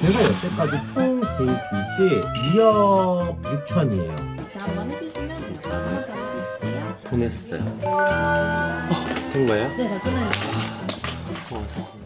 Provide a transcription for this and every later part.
제가 여태까지 총 진 빚이 2억 6천이에요. 이체 한번 해주시면 결제를 해드릴게요. 보냈어요. 된 거예요? 네, 다 끝나셨어요. 고맙습니다.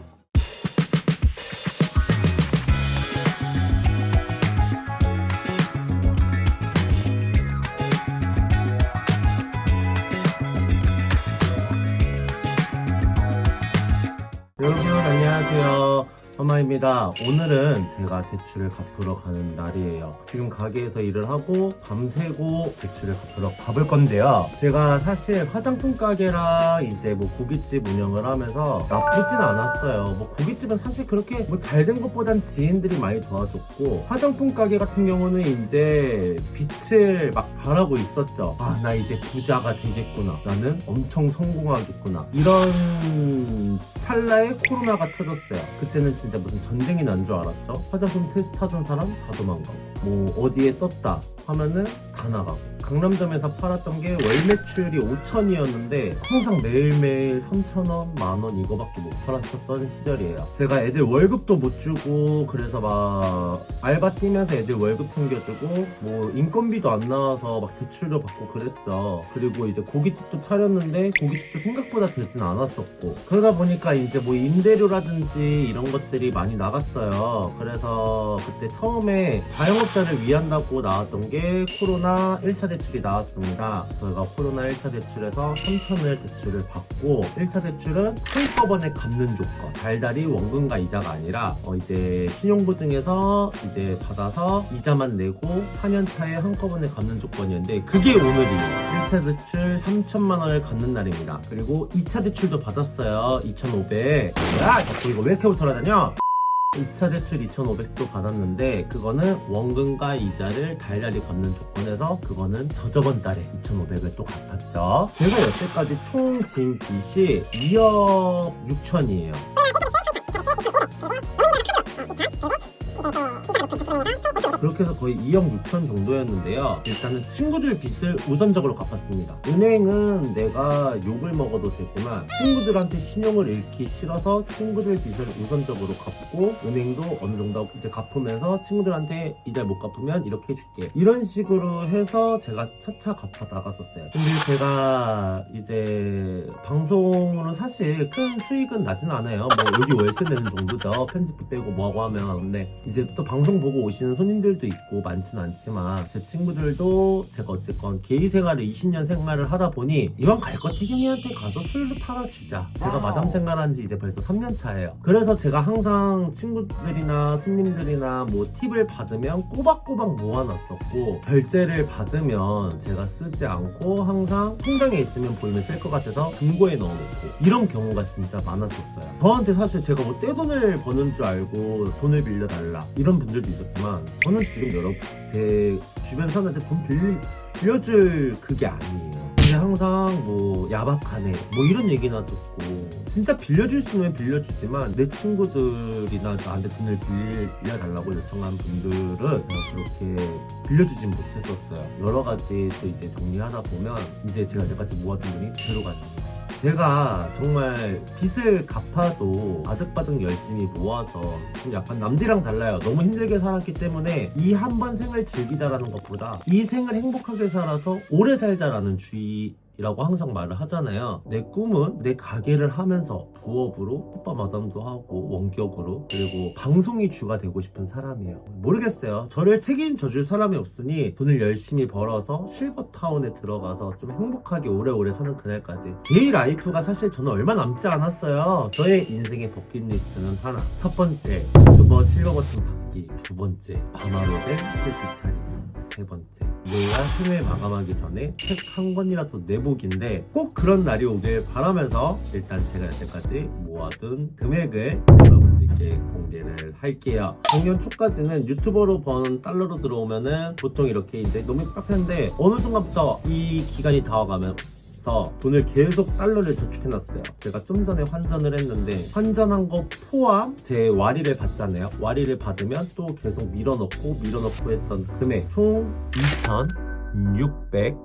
여러분 안녕하세요. 허마입니다. 오늘은 제가 대출을 갚으러 가는 날이에요. 지금 가게에서 일을 하고 밤새고 대출을 갚으러 가볼 건데요. 제가 사실 화장품 가게랑 이제 뭐 고깃집 운영을 하면서 나쁘진 않았어요. 뭐 고깃집은 사실 그렇게 뭐 잘 된 것보단 지인들이 많이 도와줬고, 화장품 가게 같은 경우는 이제 빛을 막 바라고 있었죠. 아, 나 이제 부자가 되겠구나. 나는 엄청 성공하겠구나. 이런 찰나에 코로나가 터졌어요. 그때는 진짜 무슨 전쟁이 난 줄 알았죠. 화장품 테스트 하던 사람 다 도망가고, 뭐 어디에 떴다 하면은 다 나가고, 강남점에서 팔았던 게 월 매출이 5천이었는데 항상 매일매일 3,000원, 만원 이거밖에 못 팔았었던 시절이에요. 제가 애들 월급도 못 주고, 그래서 막 알바 뛰면서 애들 월급 챙겨주고, 뭐 인건비도 안 나와서 막 대출도 받고 그랬죠. 그리고 이제 고깃집도 차렸는데 고깃집도 생각보다 되진 않았었고, 그러다 보니까 이제 뭐 임대료라든지 이런 것들이 많이 나갔어요. 그래서 그때 처음에 자영업자를 위한다고 나왔던 게 코로나 1차 대출이 나왔습니다. 저희가 코로나 1차 대출에서 3천을 대출을 받고, 1차 대출은 한꺼번에 갚는 조건, 달달이 원금과 이자가 아니라 이제 신용보증에서 이제 받아서 이자만 내고 4년 차에 한꺼번에 갚는 조건이었는데, 그게 오늘이에요. 1차 대출 3천만 원을 갚는 날입니다. 그리고 2차 대출도 받았어요. 2,500. 뭐야? 자꾸 이거 왜 이렇게 돌아다녀? 2차 대출 2,500도 받았는데, 그거는 원금과 이자를 달달이 갚는 조건에서 그거는 저저번 달에 2,500을 또 갚았죠. 제가 여태까지 총 진 빚이 2억 6천이에요. 그렇게 해서 거의 2억 6천 정도였는데요. 일단은 친구들 빚을 우선적으로 갚았습니다. 은행은 내가 욕을 먹어도 되지만 친구들한테 신용을 잃기 싫어서 친구들 빚을 우선적으로 갚고, 은행도 어느 정도 이제 갚으면서 친구들한테 이자 못 갚으면 이렇게 해줄게, 이런 식으로 해서 제가 차차 갚아 나갔었어요. 근데 제가 이제 방송으로는 사실 큰 수익은 나진 않아요. 뭐 여기 월세 내는 정도죠. 편집비 빼고 뭐하고 하면. 근데 이제 또 방송 보고 오시는 손님들도 있고 많지는 않지만, 제 친구들도 제가 어쨌건 게이 생활을 20년 생활을 하다 보니 이왕 갈 거 태경이한테 가서 술을 팔아주자. 제가 마담 생활한 지 이제 벌써 3년 차예요. 그래서 제가 항상 친구들이나 손님들이나 뭐 팁을 받으면 꼬박꼬박 모아놨었고, 결제를 받으면 제가 쓰지 않고 항상 통장에 있으면 보이면 쓸 것 같아서 금고에 넣어놓고, 이런 경우가 진짜 많았었어요. 저한테 사실 제가 뭐 떼돈을 버는 줄 알고 돈을 빌려달라 이런 분들도 있었지만, 저는 지금 여러분 제 주변 사람한테 돈 빌려줄 그게 아니에요. 근데 항상 뭐 야박하네 뭐 이런 얘기나 듣고, 진짜 빌려줄 수 있으면 빌려주지만 내 친구들이나 나한테 돈을 빌려달라고 요청한 분들은 그렇게 빌려주진 못했었어요. 여러 가지 또 이제 정리하다 보면 이제 제가 여태까지 모아둔 돈이 제로 가입니다. 제가 정말 빚을 갚아도 아득바득 열심히 모아서 좀 약간 남들이랑 달라요. 너무 힘들게 살았기 때문에 이 한 번 생을 즐기자라는 것보다 이 생을 행복하게 살아서 오래 살자라는 주의라고 항상 말을 하잖아요. 내 꿈은 내 가게를 하면서 부업으로 오빠 마담도 하고 원격으로, 그리고 방송이 주가 되고 싶은 사람이에요. 모르겠어요. 저를 책임져 줄 사람이 없으니 돈을 열심히 벌어서 실버타운에 들어가서 좀 행복하게 오래오래 사는 그날까지. 게이 라이프가 사실 저는 얼마 남지 않았어요. 저의 인생의 버킷리스트는 하나. 첫 번째, 유튜버 실버 버튼 받기. 두 번째, 바마로된 술집 차리기. 세 번째, 내가 생을 마감하기 전에 책 한 권이라도 내보기인데, 꼭 그런 날이 오길 바라면서 일단 제가 여태까지 모아둔 금액을 여러분들께 공개를 할게요. 작년 초까지는 유튜버로 번 달러로 들어오면은 보통 이렇게 이제 너무 빡했는데, 어느 순간부터 이 기간이 다가가면 돈을 계속 달러를 저축해놨어요. 제가 좀 전에 환전을 했는데, 환전한 거 포함 제 와리를 받잖아요. 와리를 받으면 또 계속 밀어넣고 했던 금액 총 2,600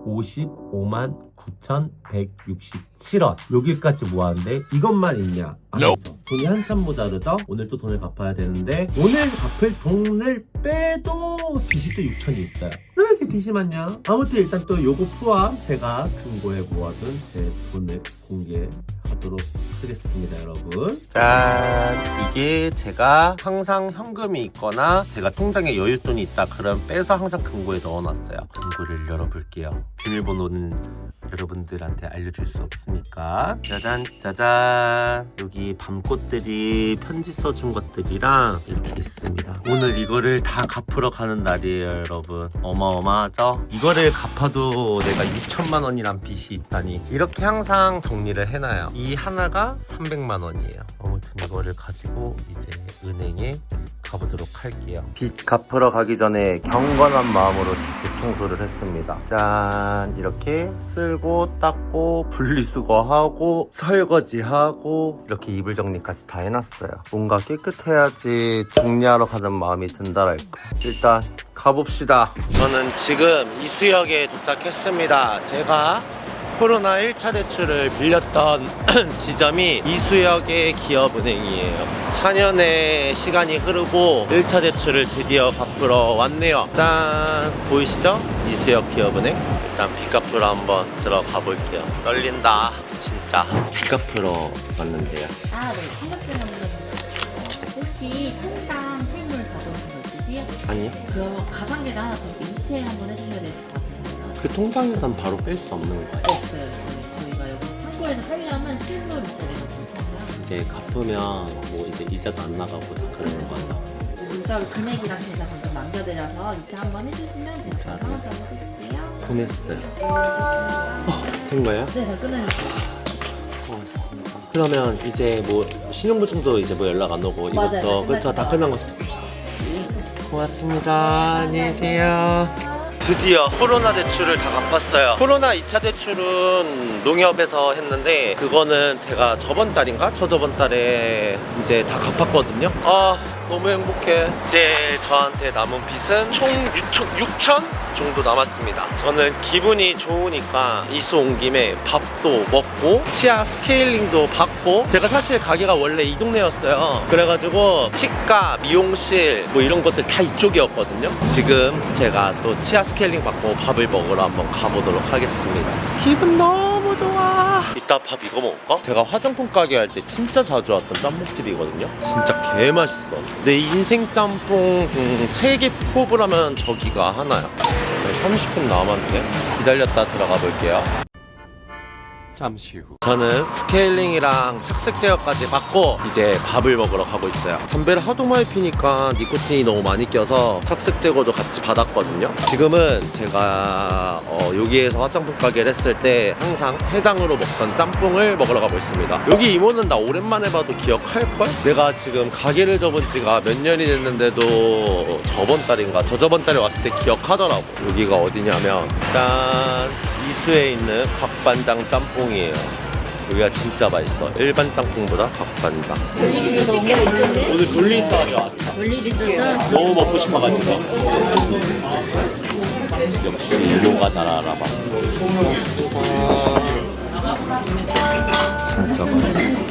55만 9,167원. 여기까지 모았는데 이것만 있냐? 아니죠. 돈이 한참 모자르죠? 오늘 또 돈을 갚아야 되는데 오늘 갚을 돈을 빼도 빚이 또 6천이 있어요. 왜 이렇게 빚이 많냐? 아무튼 일단 또 요거 포함 제가 금고에 모아둔 제 돈을 공개하도록 하겠습니다, 여러분. 짠! 이게 제가 항상 현금이 있거나 제가 통장에 여윳돈이 있다 그럼 빼서 항상 금고에 넣어놨어요. 금고를 열어볼게요. 비밀번호는 여러분들한테 알려줄 수 없으니까. 짜잔 짜잔. 여기 밤꽃들이 편지 써준 것들이랑 이렇게 있습니다. 오늘 이거를 다 갚으러 가는 날이에요, 여러분. 어마어마하죠? 이거를 갚아도 내가 6천만 원이란 빚이 있다니. 이렇게 항상 정리를 해놔요. 이 하나가 300만 원이에요. 아무튼 이거를 가지고 이제 은행에 가보도록 할게요. 빚 갚으러 가기 전에 경건한 마음으로 집 대청소를 했습니다. 짠, 이렇게 쓸고 닦고 분리수거하고 설거지하고 이렇게 이불 정리까지 다 해놨어요. 뭔가 깨끗해야지 정리하러 가는 마음이 든다랄까. 일단 가봅시다. 저는 지금 이수역에 도착했습니다. 제가 코로나 1차 대출을 빌렸던 지점이 이수역의 기업은행이에요. 4년의 시간이 흐르고 1차 대출을 드디어 갚으러 왔네요. 짠! 보이시죠? 이수역 기업은행. 일단 빚 갚으러 한번 들어가 볼게요. 떨린다. 진짜. 빚 갚으러 왔는데요. 네. 생각보다 물어보셨어요. 혹시 통당 실물 받아보신 거 있으세요? 아니요. 그럼 가상계좌 하나 더 이체 한번 해주셔야 되실 것 같아요. 그 통장에선 바로 뺄 수 없는 거예요. 없어요. 저희가 여기 창고에서 팔려면 실물 있어야 되거든요. 이제 갚으면 뭐 이제 이자도 안 나가고 그런 거죠. 문자로 금액이랑 계좌 먼저 남겨드려서 이체 한번 해주시면 제가 상환 해드릴게요. 보냈어요. 네, 좋습니다. 된 거예요? 네, 다 끝내주세요. 고맙습니다. 그러면 이제 뭐 신용부증도 이제 뭐 연락 안 오고 맞아요. 이것도 다 그렇죠, 다 끝났죠. 끝난 거죠. 고맙습니다. 안녕히 계세요. 드디어 코로나 대출을 다 갚았어요. 코로나 2차 대출은 농협에서 했는데 그거는 제가 저번 달인가? 저저번 달에 이제 다 갚았거든요. 아, 너무 행복해. 이제 저한테 남은 빚은 총 6천 정도 남았습니다. 저는 기분이 좋으니까 이수 온 김에 밥도 먹고 치아 스케일링도 받고, 제가 사실 가게가 원래 이 동네였어요. 그래가지고 치과, 미용실 뭐 이런 것들 다 이쪽이었거든요. 지금 제가 또 치아 스케일링 받고 밥을 먹으러 한번 가보도록 하겠습니다. 기분 너무 좋아. 이따 밥 이거 먹을까? 제가 화장품 가게 할 때 진짜 자주 왔던 짬뽕집이거든요. 진짜 개맛있어. 내 인생 짬뽕 3개 뽑으라면 저기가 하나야. 30분 남았는데 기다렸다 들어가 볼게요. 잠시 후 저는 스케일링이랑 착색 제거까지 받고 이제 밥을 먹으러 가고 있어요. 담배를 하도 많이 피니까 니코틴이 너무 많이 껴서 착색 제거도 같이 받았거든요. 지금은 제가 여기에서 화장품 가게를 했을 때 항상 회장으로 먹던 짬뽕을 먹으러 가고 있습니다. 여기 이모는 나 오랜만에 봐도 기억할걸? 내가 지금 가게를 접은 지가 몇 년이 됐는데도 저번 달인가 저저번 달에 왔을 때 기억하더라고. 여기가 어디냐면 짠, 이수에 있는 각반장 짬뽕이에요. 여기가 진짜 맛있어. 일반 짬뽕보다 각반장. 돌리비도 너무 있는데? 오늘 돌리스 하러 왔어. 돌리비도는 너무 먹고 싶어가지고. 역시 일로가 날 알아봐. 진짜 맛있어.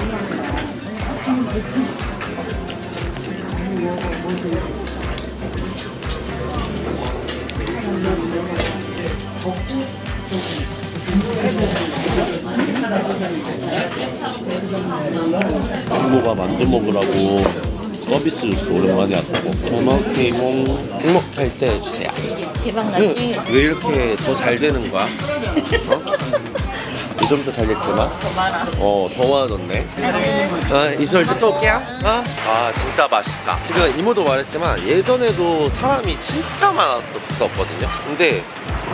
이모가 만두 먹으라고 서비스 주스 오랜만에 왔다고. 고맙게 이모 결제 해주세요. 대박 나지? 왜 이렇게 더 잘 되는 거야? 이 정도 잘 됐지만 더 많아졌네. 이슬 때 또 올게요. 아 진짜 맛있다. 지금 이모도 말했지만 예전에도 사람이 진짜 많았었거든요. 근데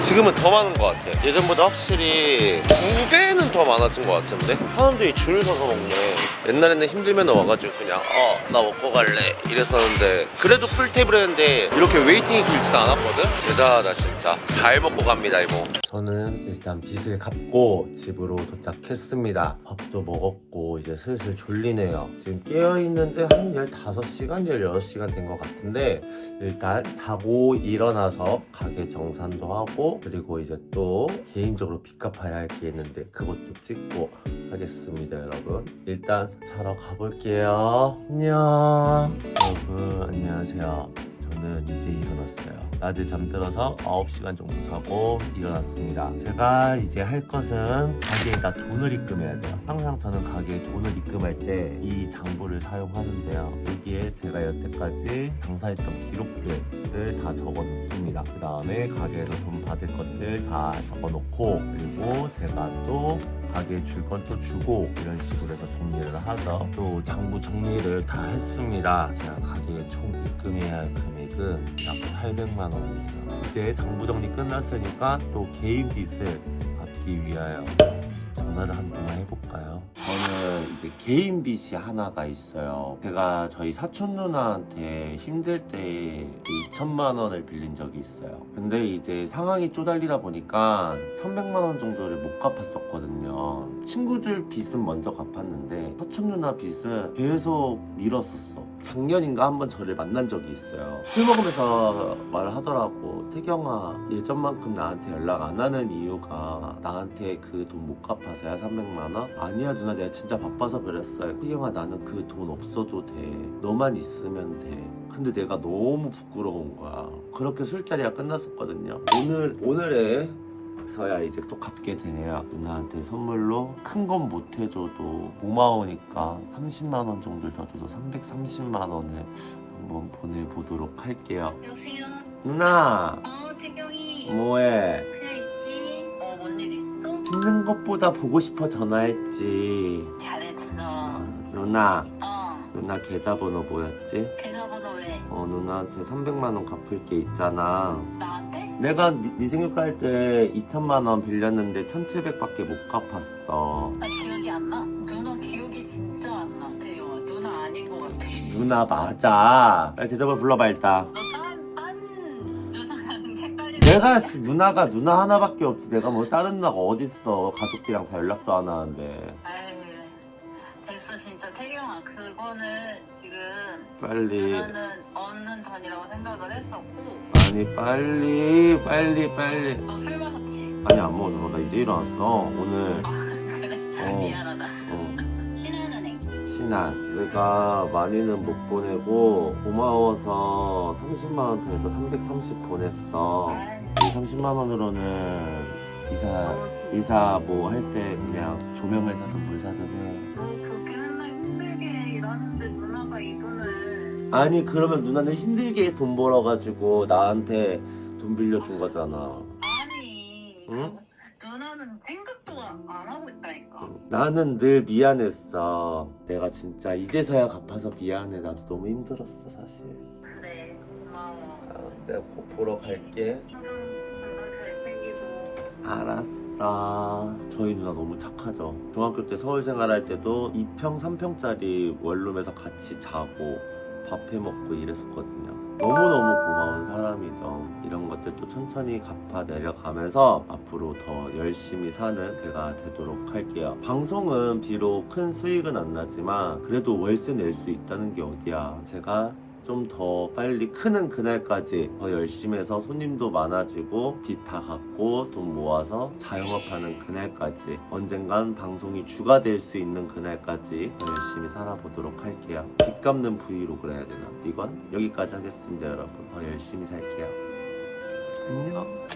지금은 더 많은 것 같아. 예전보다 확실히 2배는 더 많아진 것 같은데? 사람들이 줄을 서서 먹네. 옛날에는 힘들면 와가지고 그냥 나 먹고 갈래 이랬었는데, 그래도 풀테이블 했는데 이렇게 웨이팅이 길지도 않았거든? 대단하다 진짜. 잘 먹고 갑니다 이모. 저는 일단 빚을 갚고 집으로 도착했습니다. 밥도 먹었고 이제 슬슬 졸리네요. 지금 깨어있는 지 한 15시간, 16시간 된 것 같은데 일단 자고 일어나서 가게 정산도 하고 찍고, 그리고 이제 또 개인적으로 빚 갚아야 할 게 있는데 그것도 찍고 하겠습니다. 여러분 일단 자러 가볼게요. 안녕. 여러분 안녕하세요. 저는 이제 일어났어요. 낮에 잠들어서 9시간 정도 자고 일어났습니다. 제가 이제 할 것은 가게에다 돈을 입금해야 돼요. 항상 저는 가게에 돈을 입금할 때 이 장부를 사용하는데요. 여기에 제가 여태까지 장사했던 기록들을 다 적어 놓습니다. 그 다음에 가게에서 돈 받을 것들 다 적어 놓고, 그리고 제가 또 가게에 줄 건 또 주고, 이런 식으로 해서 정리를 하죠. 또 장부 정리를 다 했습니다. 제가 가게에 총 입금해야 할 금액은 약 800만 원이에요. 이제 장부 정리 끝났으니까 또 개인 빚을 갚기 위하여 전화를 한 통화 해볼까요? 저는 이제 개인 빚이 하나가 있어요. 제가 저희 사촌 누나한테 힘들 때 2천만 원을 빌린 적이 있어요. 근데 이제 상황이 쪼달리다 보니까 300만 원 정도를 못 갚았었거든요. 친구들 빚은 먼저 갚았는데 사촌 누나 빚은 계속 미뤘었어. 작년인가 한번 저를 만난 적이 있어요. 술 먹으면서 말을 하더라고. 태경아, 예전만큼 나한테 연락 안 하는 이유가 나한테 그 돈 못 갚아서야 300만 원? 아니야 누나, 내가 진짜 바빠서 그랬어요. 태경아, 나는 그 돈 없어도 돼. 너만 있으면 돼. 근데 내가 너무 부끄러운 거야. 그렇게 술자리가 끝났었거든요. 오늘에 서야 이제 또 갚게 되네요. 누나한테 선물로 큰 건 못 해줘도 고마우니까 30만 원 정도를 더 줘서 330만 원을 한번 보내보도록 할게요. 여보세요? 누나, 태경이. 뭐해? 그냥 있지? 뭔 일 있어? 힘든 것보다 보고 싶어 전화했지. 잘했어. 누나 계좌번호 뭐였지? 계좌번호 왜? 누나한테 300만 원 갚을 게 있잖아. 나한테? 내가 미생일과 할 때 2천만 원 빌렸는데 1,700밖에 못 갚았어. 기억이 안 나? 누나 기억이 진짜 안 나, 태경아. 누나 아닌 것 같아. 누나 맞아. 빨리 계좌번호 불러봐 일단. 딴 누나랑 헷갈리는 누나가 누나 하나밖에 없지. 내가 뭐 다른 누나가 어딨어. 가족들이랑 다 연락도 안 하는데. 아유, 됐어 진짜 태경아. 그거는 지금 빨리. 누나는 얻는 돈이라고 생각을 했었고. 아니 빨리. 너 술 마셨지? 아니 안 먹었어. 나 이제 일어났어. 오늘 그래? 미안하다. 신한은행. 신한. 내가 많이는 못 보내고 고마워서 30만 원 더해서 330 보냈어. 이 30만 원으로는 이사 뭐 할 때 그냥 조명을 사든 뭘 사든 해. 그렇게 맨날 힘들게 일하는데 누나가 이 돈을. 아니 그러면 누나는 힘들게 돈 벌어가지고 나한테 돈 빌려준 거잖아. 아니, 응? 누나는 생각도 안 하고 있다니까. 나는 늘 미안했어. 내가 진짜 이제서야 갚아서 미안해. 나도 너무 힘들었어 사실. 그래, 고마워. 내가 꼭 보러 갈게. 항상 건강 잘 챙기고. 알았어. 저희 누나 너무 착하죠. 중학교 때 서울 생활할 때도 2평 3평짜리 원룸에서 같이 자고 밥 해먹고 이랬었거든요. 너무너무 고마운 사람이죠. 이런 것들도 천천히 갚아 내려가면서 앞으로 더 열심히 사는 배가 되도록 할게요. 방송은 비록 큰 수익은 안 나지만 그래도 월세 낼 수 있다는 게 어디야. 제가 좀 더 빨리 크는 그날까지 더 열심히 해서 손님도 많아지고 빚 다 갚고 돈 모아서 자영업하는 그날까지, 언젠간 방송이 주가 될 수 있는 그날까지 더 열심히 살아보도록 할게요. 빚 갚는 브이로그를 해야 되나? 이건 여기까지 하겠습니다. 여러분 더 열심히 살게요. 안녕.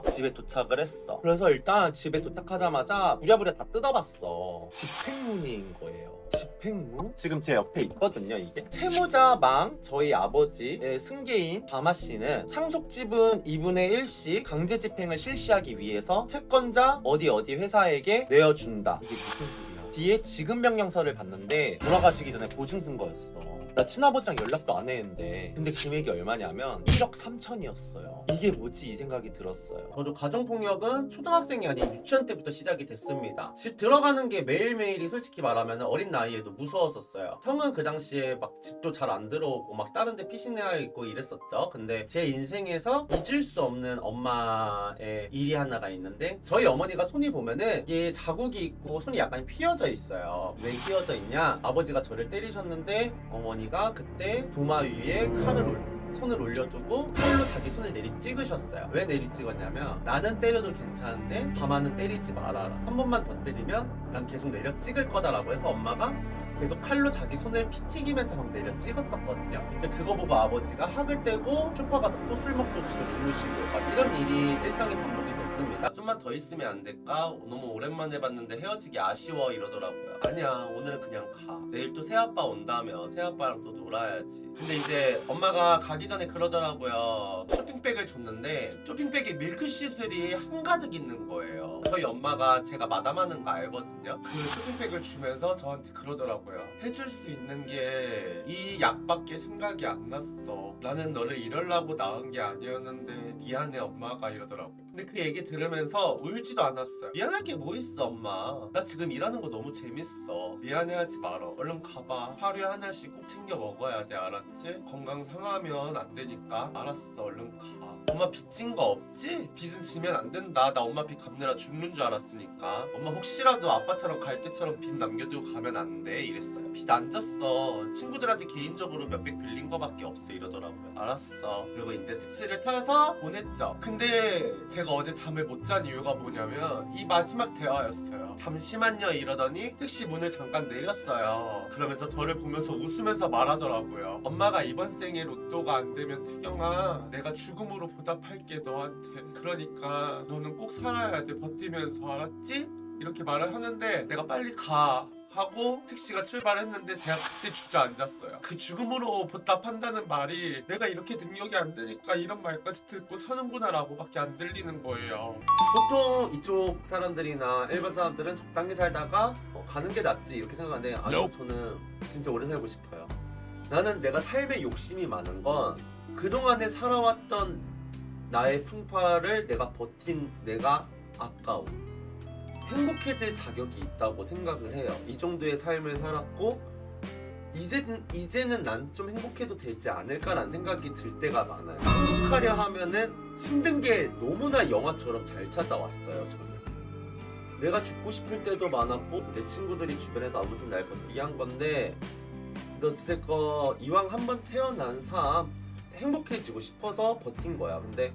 집에 도착을 했어. 그래서 일단 집에 도착하자마자 부랴부랴 다 뜯어봤어. 집행문인 거예요. 집행무? 지금 제 옆에 있거든요. 이게 채무자망 저희 아버지의 승계인 바마씨는 상속지분 2분의 1씩 강제 집행을 실시하기 위해서 채권자 어디 회사에게 내어준다. 이게 무슨 소리야? 뒤에 지급 명령서를 봤는데 돌아가시기 전에 보증 쓴 거였어. 나 친아버지랑 연락도 안 했는데 근데 금액이 얼마냐면 1억 3천이었어요. 이게 뭐지 이 생각이 들었어요. 저도 가정폭력은 초등학생이 아닌 유치원 때부터 시작이 됐습니다. 집 들어가는 게 매일매일이 솔직히 말하면 어린 나이에도 무서웠었어요. 형은 그 당시에 막 집도 잘 안 들어오고 막 다른 데 피신해 있고 이랬었죠. 근데 제 인생에서 잊을 수 없는 엄마의 일이 하나가 있는데, 저희 어머니가 손이 보면은 이게 자국이 있고 손이 약간 휘어져 있어요. 왜 휘어져 있냐? 아버지가 저를 때리셨는데 어머니가 그때 도마 위에 칼을 손을 올려두고 칼로 자기 손을 내리 찍으셨어요. 왜 내리 찍었냐면 나는 때려도 괜찮은데 밤하는 때리지 말아라. 한 번만 더 때리면 난 계속 내려 찍을 거다라고 해서 엄마가 계속 칼로 자기 손을 피 튀기면서 막 내려 찍었었거든요. 이제 그거 보고 아버지가 학을 떼고 소파 가서 또 술 먹고 집에 주무시고 막 이런 일이 일상이 반복이 됐습니다. 좀만 더 있으면 안 될까? 너무 오랜만에 봤는데 헤어지기 아쉬워 이러더라고요. 아니야, 오늘은 그냥 가. 내일 또 새아빠 온다며 새아빠랑 또 놀아야지. 근데 이제 엄마가 가기 전에 그러더라고요. 쇼핑백을 줬는데 쇼핑백에 밀크시슬이 한가득 있는 거예요. 저희 엄마가 제가 마담하는 거 알거든요. 그 쇼핑백을 주면서 저한테 그러더라고요. 해줄 수 있는 게 이 약밖에 생각이 안 났어. 나는 너를 이러려고 낳은 게 아니었는데 미안해 엄마가 이러더라고요. 근데 그 얘기 들으면서 울지도 않았어요. 미안할 게 뭐 있어 엄마. 나 지금 일하는 거 너무 재밌어. 미안해하지 말어. 얼른 가봐. 하루에 하나씩 꼭 챙겨 먹어야 돼. 알았지? 건강 상하면 안 되니까. 알았어. 얼른 가. 엄마 빚진 거 없지? 빚은 지면 안 된다. 나 엄마 빚 갚느라 죽는 줄 알았으니까. 엄마 혹시라도 아빠처럼 갈 때처럼 빚 남겨두고 가면 안 돼. 이랬어요. 빚 안 졌어. 친구들한테 개인적으로 몇백 빌린 거밖에 없어. 이러더라고요. 알았어. 그리고 이제 택시를 타서 보냈죠. 근데 제가 어제 잠을 못 잔 이유가 뭐냐면 이 마지막 대화였어요. 잠시만요 이러더니 택시 문을 잠깐 내렸어요. 그러면서 저를 보면서 웃으면서 말하더라고요. 엄마가 이번 생에 로또가 안 되면 태경아 내가 죽음으로 보답할게 너한테. 그러니까 너는 꼭 살아야 돼. 버티면서 알았지? 이렇게 말을 하는데 내가 빨리 가 하고 택시가 출발했는데 제가 그때 주저앉았어요. 그 죽음으로 보답한다는 말이 내가 이렇게 능력이 안 되니까 이런 말까지 듣고 사는구나 라고 밖에 안 들리는 거예요. 보통 이쪽 사람들이나 일반 사람들은 적당히 살다가 가는 게 낫지 이렇게 생각하는데 아니 저는 진짜 오래 살고 싶어요. 나는 내가 삶에 욕심이 많은 건 그동안에 살아왔던 나의 풍파를 내가 버틴 내가 아까워. 행복해질 자격이 있다고 생각을 해요. 이 정도의 삶을 살았고 이제는 난 좀 행복해도 되지 않을까라는 생각이 들 때가 많아요. 행복하려 하면은 힘든 게 너무나 영화처럼 잘 찾아왔어요. 저는 내가 죽고 싶을 때도 많았고 내 친구들이 주변에서 아무튼 날 버티게 한 건데 너 어찌됐건 이왕 한번 태어난 삶 행복해지고 싶어서 버틴 거야. 근데